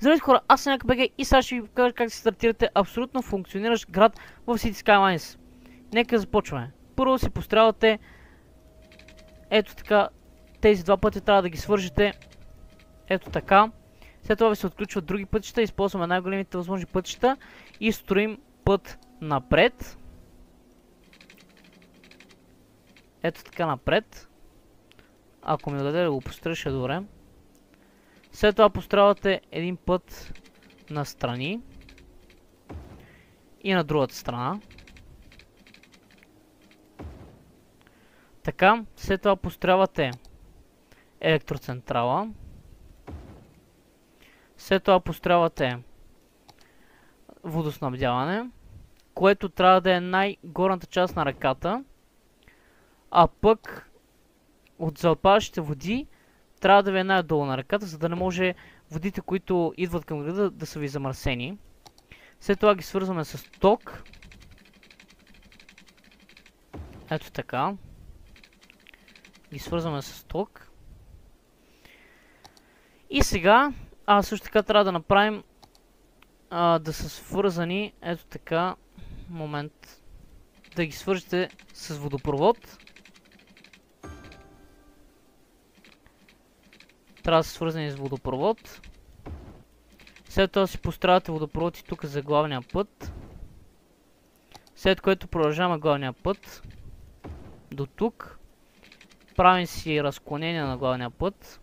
Здравейте хора, аз съм БГ и сега ще ви покажа как се стартирате абсолютно функциониращ град в City Skylines. Нека започваме. Първо си построявате ето така, тези два пътя трябва да ги свържете ето така. След това ви се отключват други пътища, използваме най-големите възможни пътища и строим път напред. Ето така напред. Ако ми даде да го построя, ще е добре. След това построявате един път на страни и на другата страна. Така, след това построявате електроцентрала. След това построявате водоснабдяване, което трябва да е най-горната част на реката, а пък от запаващите води трябва да ви е най-долу на реката, за да не може водите, които идват към града, да са ви замърсени. След това ги свързваме с ток. Ето така. Ги свързваме с ток. И сега, също така трябва да направим да са свързани, ето така, момент, да ги свържете с водопровод. Трябва да са свързани с водопровод. След това си построявате водопровод и тук за главния път. След което продължаваме главния път до тук. Правим си разклонение на главния път.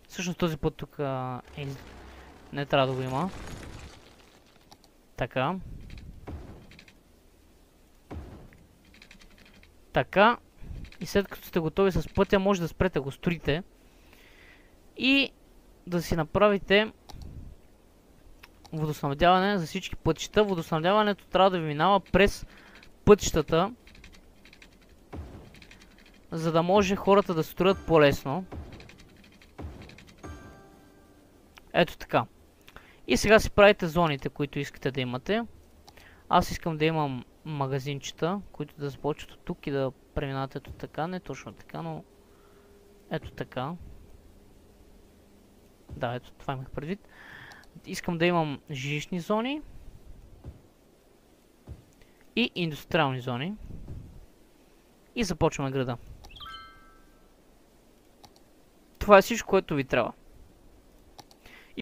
Всъщност този път тук не трябва да го има. Така. Така. И след като сте готови с пътя, може да спрете го строите. И да си направите водоснабдяване за всички пътища. Водоснабдяването трябва да ви минава през пътищата, за да може хората да строят по-лесно. Ето така. И сега си правите зоните, които искате да имате. Аз искам да имам магазинчета, които да започват от тук и да преминават ето така. Не точно така, но ето така. Да, ето това имах предвид. Искам да имам жилищни зони и индустриални зони. И започваме града. Това е всичко, което ви трябва.